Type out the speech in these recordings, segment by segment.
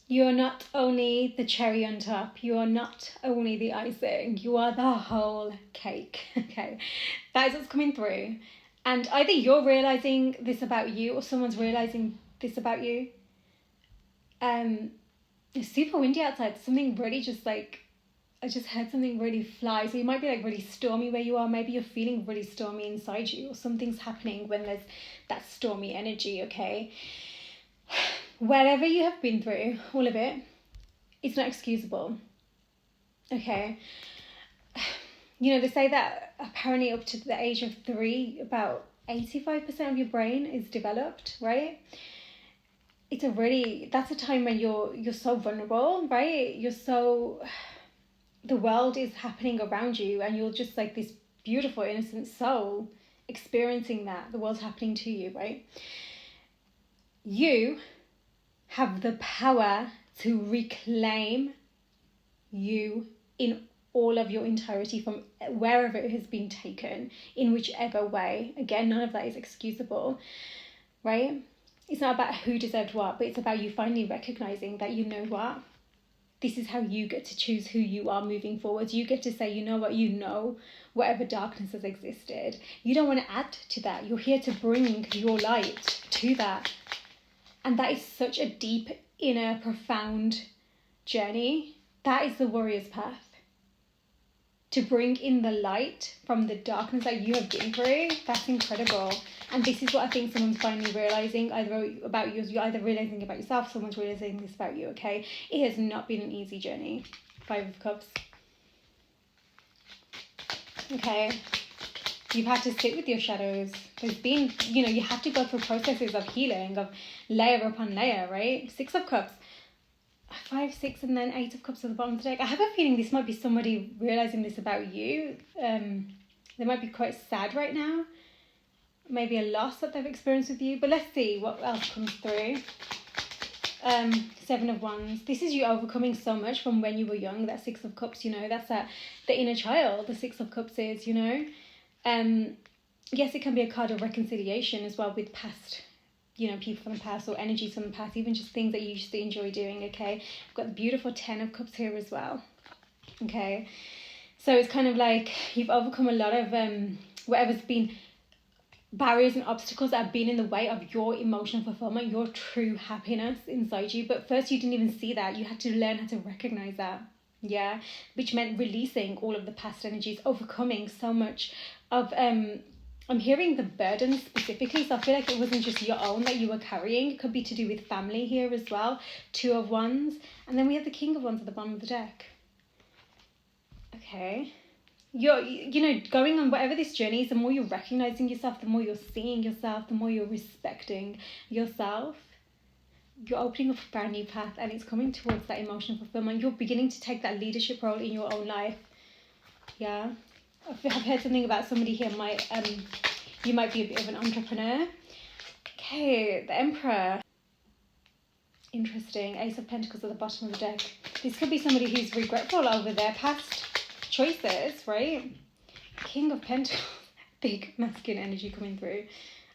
You're not only the cherry on top, you are not only the icing, you are the whole cake. Okay, that is what's coming through. And either you're realizing this about you or someone's realizing this about you. It's super windy outside. Something really just like, I just heard something really fly. So you might be like really stormy where you are. Maybe you're feeling really stormy inside you, or something's happening when there's that stormy energy, okay? Whatever you have been through, all of it, it's not excusable, okay? You know, they say that apparently up to the age of 3, about 85% of your brain is developed, right? It's a really, that's a time when you're so vulnerable, right? You're so, the world is happening around you and you're just like this beautiful, innocent soul experiencing that. The world's happening to you, right? You have the power to reclaim you in all of your entirety from wherever it has been taken, in whichever way. Again, none of that is excusable, right? It's not about who deserved what, but it's about you finally recognizing that, you know what, this is how you get to choose who you are moving forward. You get to say, you know what, you know, whatever darkness has existed, you don't want to add to that. You're here to bring your light to that. And that is such a deep, inner, profound journey. That is the warrior's path. To bring in the light from the darkness that you have been through, that's incredible. And this is what I think someone's finally realizing, either about you, you're either realizing about yourself, someone's realizing this about you, okay? It has not been an easy journey. 5 of Cups. Okay. You've had to sit with your shadows. There's been, you know, you have to go through processes of healing, of layer upon layer, right? 6 of Cups. 5, 6, and then 8 of Cups at the bottom of the deck. I have a feeling this might be somebody realizing this about you. They might be quite sad right now. Maybe a loss that they've experienced with you. But let's see what else comes through. 7 of Wands. This is you overcoming so much from when you were young. That 6 of Cups, you know, that's the inner child. The 6 of Cups is, you know. Yes, it can be a card of reconciliation as well with past, you know, people from the past or energies from the past, even just things that you used to enjoy doing, okay? I've got the beautiful 10 of Cups here as well, okay? So it's kind of like you've overcome a lot of whatever's been barriers and obstacles that have been in the way of your emotional fulfillment, your true happiness inside you. But first you didn't even see that. You had to learn how to recognize that, yeah? Which meant releasing all of the past energies, overcoming so much of I'm hearing the burden specifically, so I feel like it wasn't just your own that you were carrying. It could be to do with family here as well. 2 of Wands. And then we have the King of Wands at the bottom of the deck. Okay. You're, you know, going on whatever this journey is, the more you're recognizing yourself, the more you're seeing yourself, the more you're respecting yourself, you're opening up a brand new path, and it's coming towards that emotional fulfillment. You're beginning to take that leadership role in your own life. Yeah. I've heard something about somebody here you might be a bit of an entrepreneur. Okay, the Emperor. Interesting. Ace of Pentacles at the bottom of the deck. This could be somebody who's regretful over their past choices, right? King of Pentacles. Big masculine energy coming through.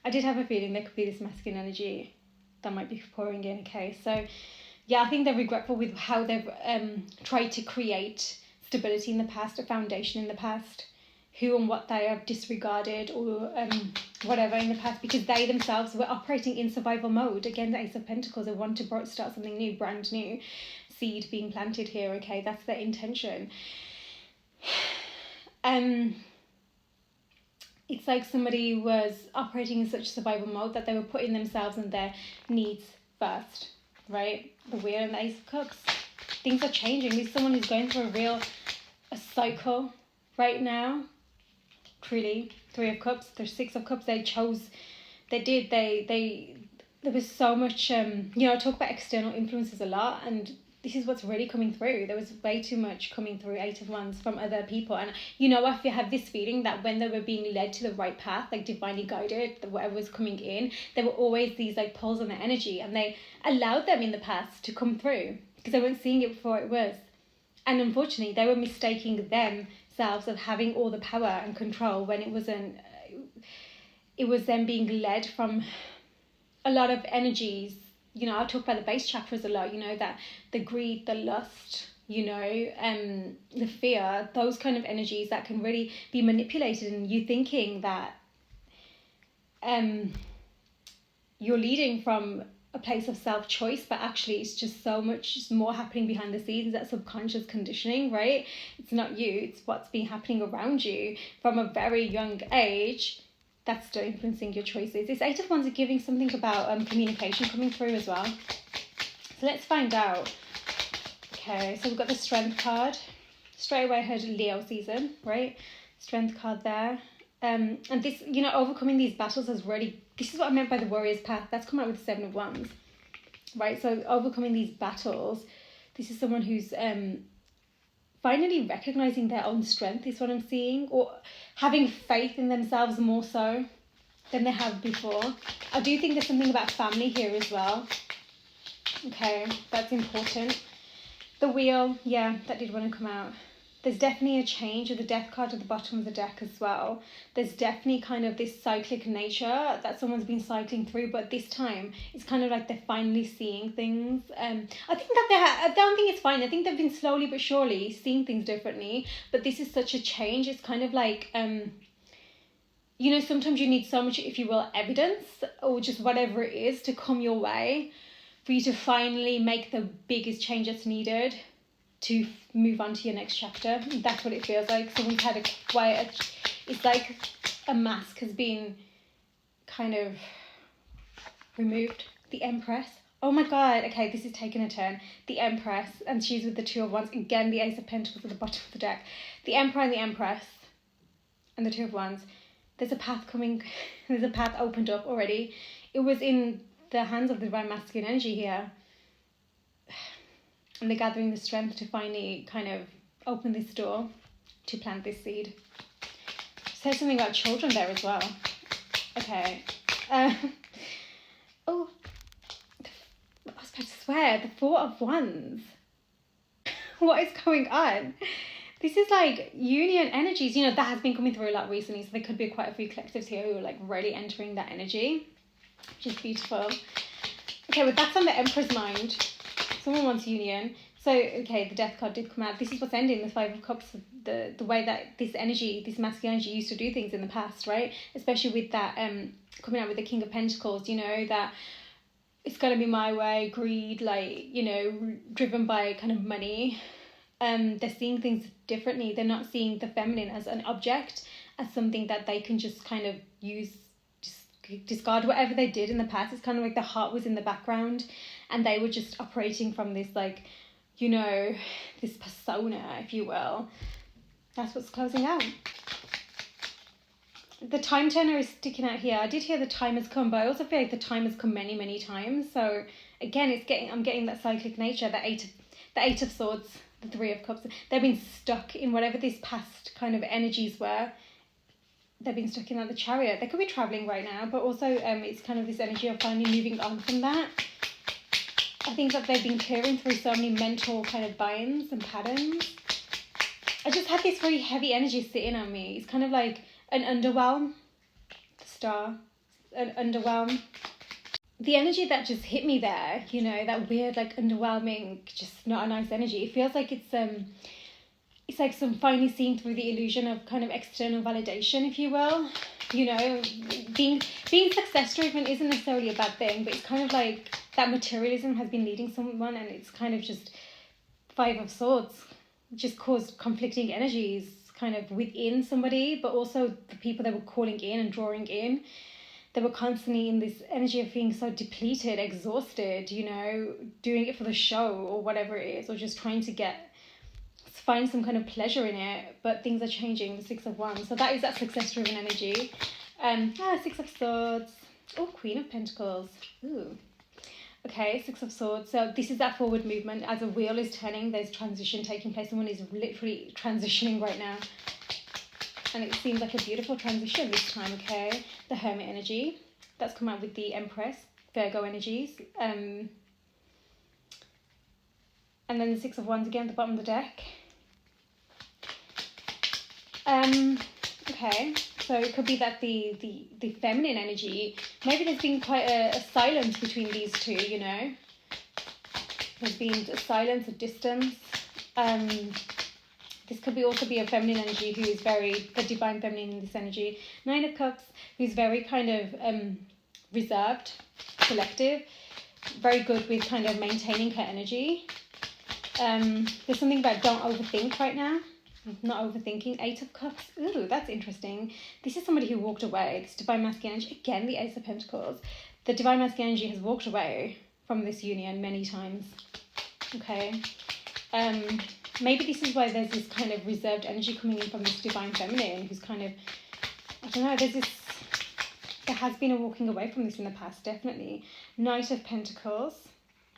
I did have a feeling there could be this masculine energy that might be pouring in, okay? So, yeah, I think they're regretful with how they've tried to create stability in the past, a foundation in the past, who and what they have disregarded or whatever in the past, because they themselves were operating in survival mode. Again, the Ace of Pentacles, they want to start something new, brand new, seed being planted here, okay? That's their intention. It's like somebody was operating in such survival mode that they were putting themselves and their needs first, right? The Wheel and the Ace of Cups. Things are changing. This is someone who's going through a cycle right now. Truly. 3 of Cups. There's 6 of Cups. There was so much, you know, I talk about external influences a lot, and this is what's really coming through. There was way too much coming through, 8 of Wands, from other people. And, you know, I have this feeling that when they were being led to the right path, like divinely guided, whatever was coming in, there were always these like pulls on their energy, and they allowed them in the past to come through because they weren't seeing it for what it was. And unfortunately, they were mistaking themselves of having all the power and control when it wasn't. It was them being led from a lot of energies you know, I'll talk about the base chakras a lot, you know, that the greed, the lust, you know, the fear, those kind of energies that can really be manipulated, and you thinking that you're leading from a place of self-choice, but actually it's just so much more happening behind the scenes, that subconscious conditioning, right? It's not you, it's what's been happening around you from a very young age that's still influencing your choices. This Eight of Wands are giving something about communication coming through as well. So let's find out. Okay, so we've got the Strength card. Straight away I heard Leo season, right? Strength card there. And this, you know, overcoming these battles has really, this is what I meant by the warrior's path. That's come out with the Seven of Wands, right? So overcoming these battles, this is someone who's finally recognizing their own strength is what I'm seeing, or having faith in themselves more so than they have before. I do think there's something about family here as well. Okay, that's important. The Wheel, yeah, that did want to come out. There's definitely a change with the Death card at the bottom of the deck as well. There's definitely kind of this cyclic nature that someone's been cycling through, but this time it's kind of like they're finally seeing things. I think that I don't think it's fine. I think they've been slowly but surely seeing things differently, but this is such a change. It's kind of like, you know, sometimes you need so much, if you will, evidence or just whatever it is to come your way for you to finally make the biggest change that's needed to move on to your next chapter. That's what it feels like. Someone's had it's like a mask has been kind of removed. The Empress. Oh my God, okay, this is taking a turn. The Empress, and she's with the Two of Wands. Again, the Ace of Pentacles at the bottom of the deck. The Emperor and the Empress and the Two of Wands. There's a path coming, there's a path opened up already. It was in the hands of the divine masculine energy here. And they're gathering the strength to finally kind of open this door to plant this seed. Says something about children there as well. Okay. Oh, I was about to swear. The Four of Wands. What is going on? This is like union energies. You know, that has been coming through a lot recently. So there could be quite a few collectives here who are like really entering that energy, which is beautiful. Okay, well, that's on the Emperor's mind. Someone wants union. So, okay, the Death card did come out. This is what's ending, the Five of Cups, the way that this energy, this masculine energy used to do things in the past, right? Especially with that, coming out with the King of Pentacles, you know, that it's going to be my way, greed, like, you know, driven by kind of money. They're seeing things differently. They're not seeing the feminine as an object, as something that they can just kind of use, discard whatever they did in the past. It's kind of like the heart was in the background and they were just operating from this, like, you know, this persona, if you will. That's what's closing out. The Time Turner is sticking out here. I did hear the time has come, but I also feel like the time has come many, many times. So again, I'm getting that cyclic nature, the Eight of Swords, the Three of Cups. They've been stuck in whatever these past kind of energies were. They've been stuck in the Chariot. They could be traveling right now, but also it's kind of this energy of finally moving on from that. I think that they've been clearing through so many mental kind of binds and patterns. I just had this really heavy energy sitting on me. It's kind of like an underwhelm. Star. An underwhelm. The energy that just hit me there, you know, that weird, like, underwhelming, just not a nice energy. It feels like it's like some finally seeing through the illusion of kind of external validation, if you will. You know, being success driven isn't necessarily a bad thing, but it's kind of like that materialism has been leading someone, and it's kind of just Five of Swords, just caused conflicting energies kind of within somebody, but also the people they were calling in and drawing in. They were constantly in this energy of being so depleted, exhausted, you know, doing it for the show or whatever it is, or just trying to find some kind of pleasure in it, but things are changing. The Six of Wands. So that is that success-driven energy. Six of Swords. Oh, Queen of Pentacles. Ooh. Okay, Six of Swords. So this is that forward movement. As a wheel is turning, there's transition taking place. Someone is literally transitioning right now. And it seems like a beautiful transition this time, okay? The Hermit energy. That's come out with the Empress. Virgo energies. And then the Six of Wands again at the bottom of the deck. Okay, So it could be that the feminine energy, maybe there's been quite a silence between these two, you know. There's been a silence, a distance. This could also be a feminine energy who is the divine feminine in this energy. 9 of Cups, who's very kind of reserved, selective, very good with kind of maintaining her energy. There's something about don't overthink right now. Not overthinking. 8 of Cups. Ooh, that's interesting. This is somebody who walked away. This divine masculine energy. Again, the Ace of Pentacles. The divine masculine energy has walked away from this union many times. Okay. Maybe this is why there's this kind of reserved energy coming in from this divine feminine who's kind of, I don't know, there has been a walking away from this in the past, definitely. Knight of Pentacles.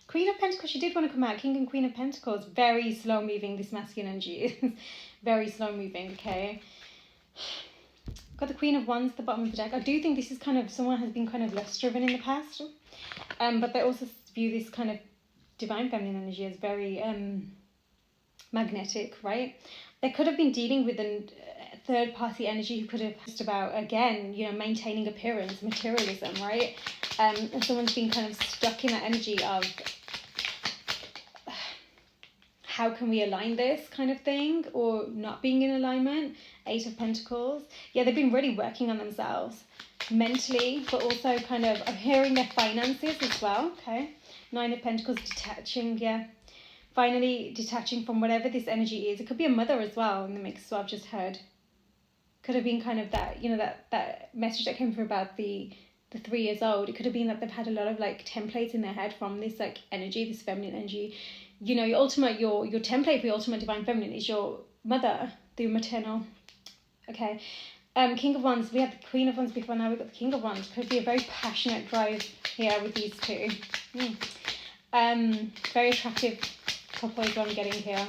Queen of Pentacles, she did want to come out. King and Queen of Pentacles, very slow moving, this masculine energy is. Very slow moving, okay. Got the Queen of Wands at the bottom of the deck. I do think this is kind of, someone has been kind of less driven in the past. But they also view this kind of divine feminine energy as very magnetic, right? They could have been dealing with a third party energy who could have just about, again, you know, maintaining appearance, materialism, right? And someone's been kind of stuck in that energy of how can we align this kind of thing, or not being in alignment. 8 of Pentacles. Yeah, they've been really working on themselves mentally, but also kind of hearing their finances as well, okay? 9 of Pentacles, detaching, yeah. Finally detaching from whatever this energy is. It could be a mother as well in the mix, so I've just heard. Could have been kind of that, you know, that message that came through about the 3 years old. It could have been that they've had a lot of like templates in their head from this like energy, this feminine energy. You know, your template for your ultimate divine feminine is your mother, the maternal. Okay. King of Wands, we had the Queen of Wands before, now we've got the King of Wands. Could be a very passionate drive here with these two. Very attractive couple is what I'm getting here.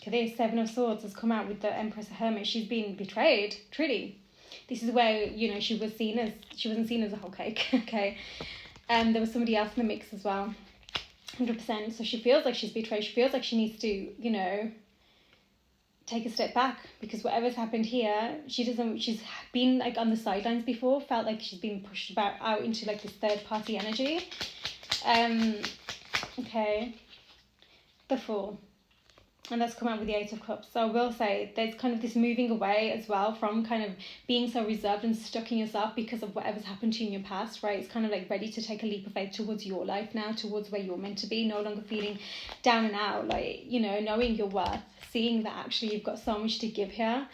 Okay, the 7 of Swords has come out with the Empress Hermit. She's been betrayed, truly. This is where, you know, she wasn't seen as a whole cake, okay? There was somebody else in the mix as well, 100%. So she feels like she's betrayed. She feels like she needs to, you know, take a step back, because whatever's happened here, she's been like on the sidelines before, felt like she's been pushed out into like this third party energy. Okay, the Fool. And that's come out with the 8 of Cups. So I will say there's kind of this moving away as well from kind of being so reserved and stuck in yourself because of whatever's happened to you in your past, right? It's kind of like ready to take a leap of faith towards your life now, towards where you're meant to be, no longer feeling down and out, like, you know, knowing your worth, seeing that actually you've got so much to give here.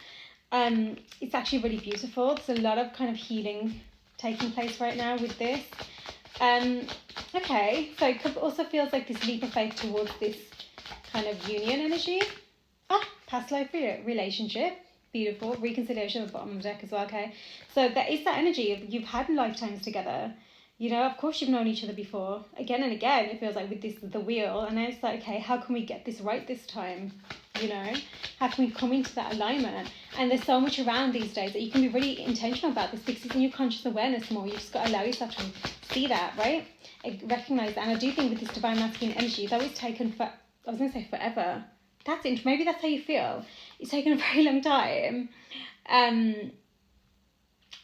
It's actually really beautiful. There's a lot of kind of healing taking place right now with this. Okay, so it also feels like this leap of faith towards this kind of union energy. Past life relationship. Beautiful. Reconciliation at the bottom of the deck as well, okay? So there is that energy of you've had lifetimes together. You know, of course you've known each other before. Again and again, it feels like with this, the wheel. And then it's like, okay, how can we get this right this time? You know, how can we come into that alignment? And there's so much around these days that you can be really intentional about this, because it's in your conscious awareness more. You just got to allow yourself to see that, right? Recognize that. And I do think with this divine masculine energy, it's always taken I was going to say forever. That's interesting. Maybe that's how you feel. It's taken a very long time. And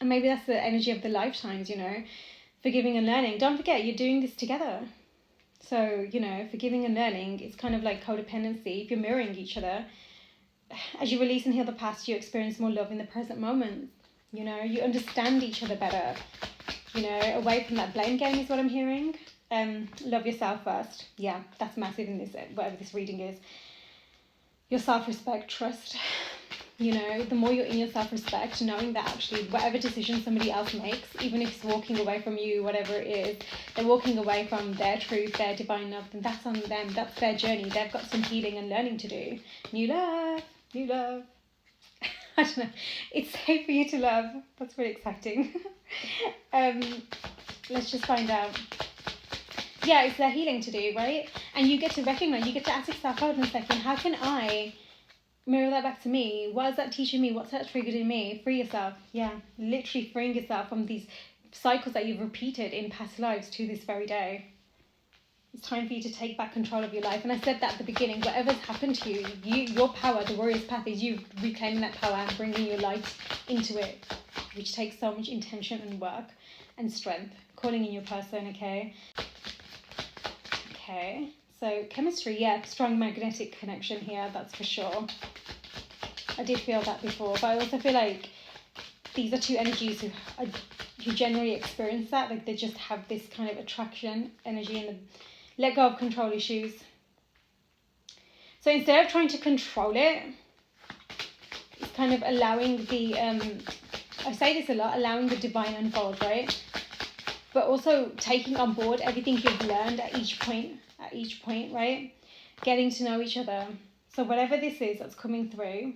maybe that's the energy of the lifetimes, you know. Forgiving and learning. Don't forget, you're doing this together. So, you know, forgiving and learning, it's kind of like codependency. If you're mirroring each other, as you release and heal the past, you experience more love in the present moment. You know, you understand each other better. You know, away from that blame game is what I'm hearing. Love yourself first. Yeah, that's massive in this, whatever this reading is. Your self-respect, trust. You know, the more you're in your self-respect, knowing that actually whatever decision somebody else makes, even if it's walking away from you, whatever it is, they're walking away from their truth, their divine love, then that's on them. That's their journey. They've got some healing and learning to do. New love. I don't know. It's safe for you to love. That's really exciting. Let's just find out. Yeah, it's their healing to do, right? And you get to recognize, you get to ask yourself, hold on a second, how can I mirror that back to me? What is that teaching me? What's that triggered in me? Free yourself. Yeah, literally freeing yourself from these cycles that you've repeated in past lives to this very day. It's time for you to take back control of your life. And I said that at the beginning, whatever's happened to you, your power, the warrior's path, is you reclaiming that power and bringing your light into it, which takes so much intention and work and strength. Calling in your person, okay? Okay, so chemistry, yeah, strong magnetic connection here, that's for sure. I did feel that before, but I also feel like these are two energies who generally experience that, like they just have this kind of attraction energy and let go of control issues. So instead of trying to control it, it's kind of allowing the, I say this a lot, allowing the divine unfold, right? But also taking on board everything you've learned at each point, right? Getting to know each other. So whatever this is that's coming through,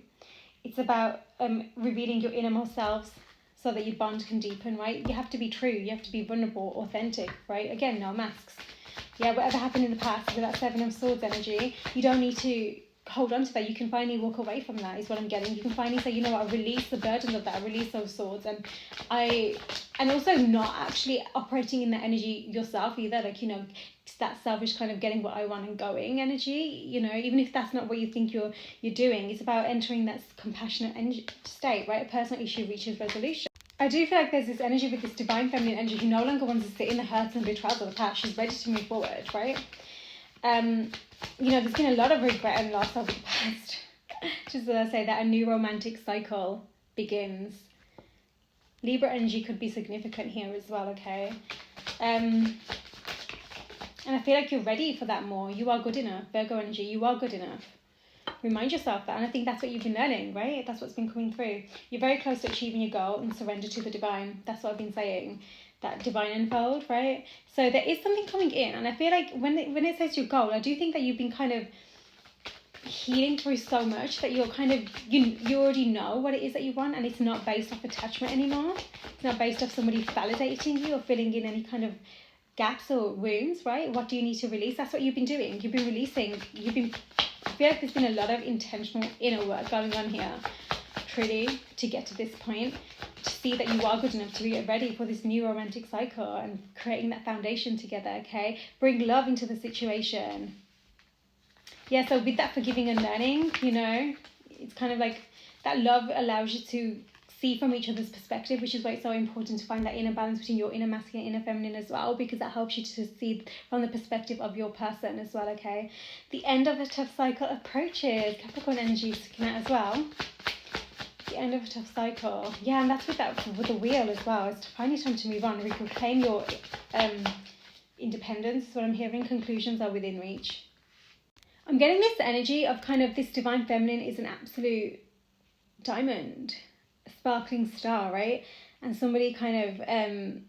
it's about revealing your innermost selves so that your bond can deepen, right? You have to be true, you have to be vulnerable, authentic, right? Again, no masks. Yeah, whatever happened in the past with that Seven of Swords energy, you don't need to hold on to that. You can finally walk away from that, is what I'm getting. You can finally say, you know what, I release the burdens of that, I release those swords. And also not actually operating in that energy yourself either, like, you know, that selfish kind of getting what I want and going energy, you know, even if that's not what you think you're doing. It's about entering that compassionate state, right? A personal issue reaches resolution. I do feel like there's this energy with this divine feminine energy who no longer wants to sit in the hurts and betrayals of the past. She's ready to move forward, right? You know, there's been a lot of regret and loss over the past. Just as I say that a new romantic cycle begins. Libra energy could be significant here as well, okay? And I feel like you're ready for that more. You are good enough. Virgo energy, you are good enough. Remind yourself that, and I think that's what you've been learning, right? That's what's been coming through. You're very close to achieving your goal and surrender to the divine. That's what I've been saying. That divine unfold, right? So there is something coming in, and I feel like when it says your goal, I do think that you've been kind of healing through so much that you're kind of, you already know what it is that you want, and it's not based off attachment anymore. It's not based off somebody validating you or filling in any kind of gaps or wounds, right? What do you need to release? That's what you've been doing. You've been releasing. I feel like there's been a lot of intentional inner work going on here, truly, to get to this point, to see that you are good enough to be ready for this new romantic cycle and creating that foundation together, okay? Bring love into the situation. Yeah, so with that forgiving and learning, you know, it's kind of like that love allows you to see from each other's perspective, which is why it's so important to find that inner balance between your inner masculine and inner feminine as well, because that helps you to see from the perspective of your person as well, okay? The end of a tough cycle approaches. Capricorn energy is sticking out as well. The end of a tough cycle. Yeah, and that's with the wheel as well. It's finally time to move on. Reclaim your independence is what I'm hearing. Conclusions are within reach. I'm getting this energy of kind of this divine feminine is an absolute diamond, a sparkling star, right? And somebody kind of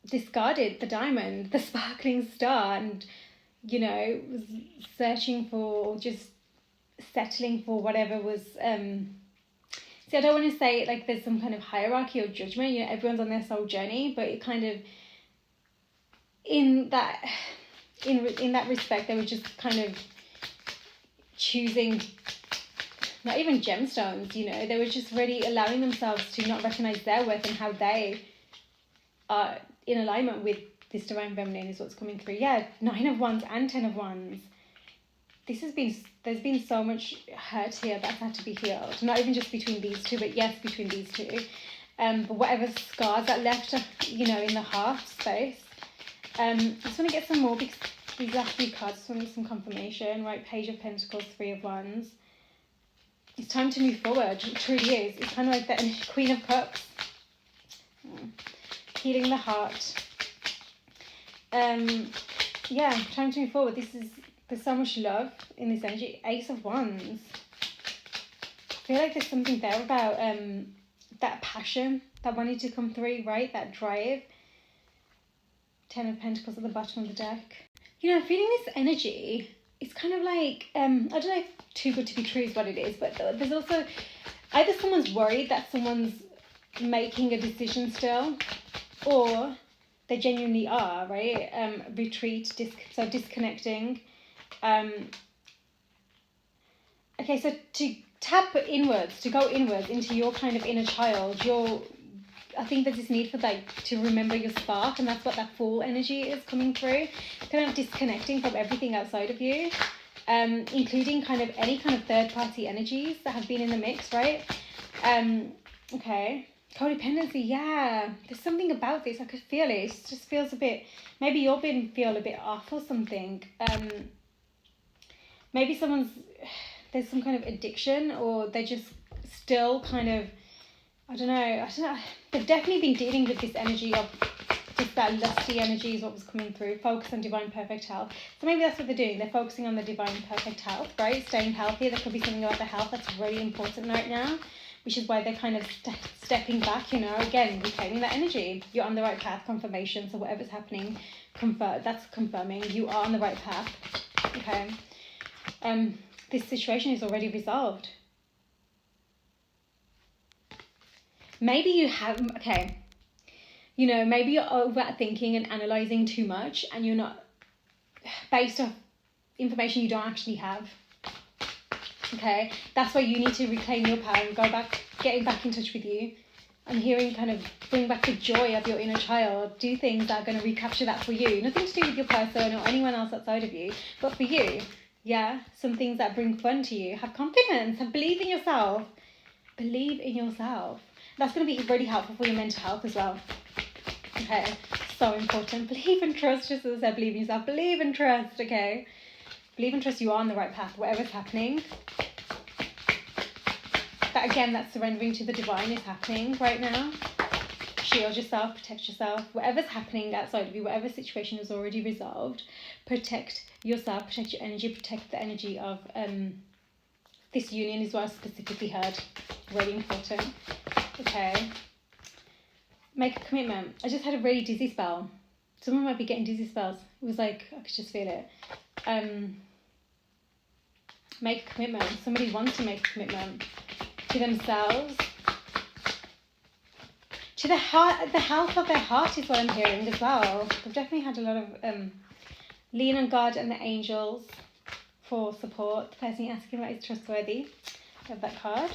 discarded the diamond, the sparkling star, and, you know, was searching for, just settling for whatever was... See, I don't want to say like there's some kind of hierarchy or judgment, you know, everyone's on their soul journey, but it kind of, in that respect, they were just kind of choosing not even gemstones, you know, they were just really allowing themselves to not recognize their worth and how they are in alignment with this divine feminine is what's coming through. Yeah, 9 of Wands and 10 of Wands. There's been so much hurt here that's had to be healed. Not even just between these two, but yes, between these two. But whatever scars that left, you know, in the heart space. I just want to get some more because these last 3 cards, just want to get some confirmation, right? Page of Pentacles, 3 of Wands. It's time to move forward. It truly is. It's kind of like the Queen of Cups. Healing the heart. Yeah, time to move forward. There's so much love in this energy. Ace of Wands. I feel like there's something there about that passion that wanted to come through, right? That drive. 10 of Pentacles at the bottom of the deck. You know, feeling this energy, it's kind of like, I don't know if too good to be true is what it is, but there's also, either someone's worried that someone's making a decision still, or they genuinely are, right? Disconnecting. Okay, so to tap inwards, to go inwards into your kind of inner child, I think there's this need for to remember your spark, and that's what that full energy is coming through, kind of disconnecting from everything outside of you, including kind of any kind of third party energies that have been in the mix, right? Okay, codependency, yeah, there's something about this, I could feel it. It just feels a bit, maybe you're feel a bit off or something. Maybe there's some kind of addiction, or they're just still kind of, I don't know, they've definitely been dealing with this energy of just that lusty energy is what was coming through. Focus on divine perfect health. So maybe that's what they're doing. They're focusing on the divine perfect health, right? Staying healthy. There could be something about the health that's really important right now, which is why they're kind of stepping back, you know, again, reclaiming that energy. You're on the right path, confirmation. So whatever's happening, that's confirming you are on the right path. Okay. This situation is already resolved. Maybe you have, okay, you know, maybe you're overthinking and analysing too much, and you're not, based off information you don't actually have. Okay, that's why you need to reclaim your power and getting back in touch with you. I'm hearing kind of bring back the joy of your inner child. Do things that are going to recapture that for you. Nothing to do with your person or anyone else outside of you, but for you. Yeah, some things that bring fun to you. Have confidence and believe in yourself. Believe in yourself. That's going to be really helpful for your mental health as well. Okay, so important. Believe and trust, just as I said, believe in yourself. Believe and trust, okay? Believe and trust you are on the right path, whatever's happening. That surrendering to the divine is happening right now. Shield yourself, protect yourself. Whatever's happening outside of you, whatever situation is already resolved, protect yourself, protect your energy, protect the energy of this union is what I specifically heard. Really important. Okay. Make a commitment. I just had a really dizzy spell. Someone might be getting dizzy spells. It was like, I could just feel it. Make a commitment. Somebody wants to make a commitment to themselves. To the heart, the health of their heart is what I'm hearing as well. I've definitely had a lot of lean on God and the angels for support. The person you're asking about is trustworthy. I have that card.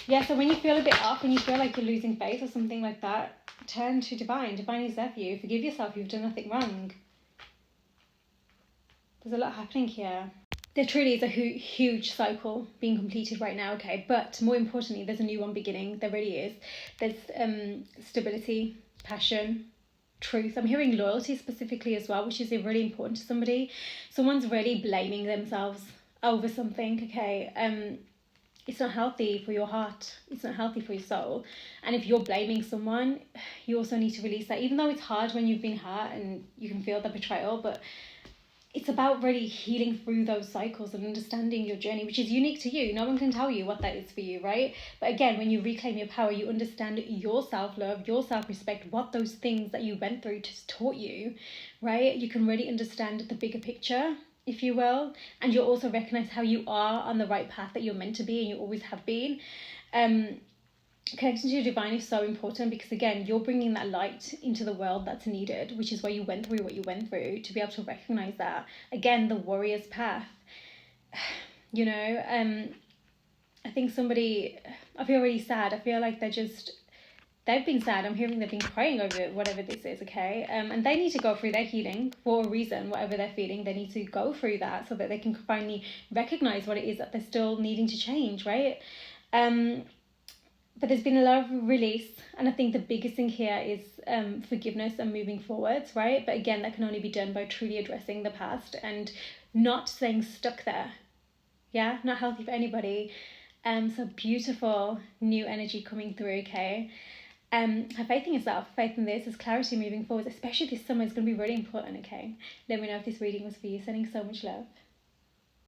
Yeah, so when you feel a bit off, when you feel like you're losing faith or something like that, turn to divine. Divine is there for you. Forgive yourself. You've done nothing wrong. There's a lot happening here. There truly is a huge cycle being completed right now, okay? But more importantly, there's a new one beginning. There really is. There's stability, passion, truth. I'm hearing loyalty specifically as well, which is really important to somebody. Someone's really blaming themselves over something, okay? It's not healthy for your heart. It's not healthy for your soul. And if you're blaming someone, you also need to release that. Even though it's hard when you've been hurt and you can feel the betrayal, but it's about really healing through those cycles and understanding your journey, which is unique to you. No one can tell you what that is for you, right? But again, when you reclaim your power, you understand your self-love, your self-respect, what those things that you went through just taught you, right? You can really understand the bigger picture, if you will, and you'll also recognize how you are on the right path that you're meant to be and you always have been. Connection to your divine is so important because, again, you're bringing that light into the world that's needed, which is why you went through what you went through, to be able to recognize that. Again, the warrior's path. You know, I think I feel really sad. I feel like they've been sad. I'm hearing they've been crying over it, whatever this is, okay? And they need to go through their healing for a reason, whatever they're feeling. They need to go through that so that they can finally recognize what it is that they're still needing to change, right? But there's been a lot of release, and I think the biggest thing here is forgiveness and moving forwards, right? But again, that can only be done by truly addressing the past and not staying stuck there. Yeah, not healthy for anybody. So beautiful new energy coming through, okay? Have faith in yourself, faith in this. There's clarity moving forward, especially this summer is going to be really important, okay? Let me know if this reading was for you. Sending so much love.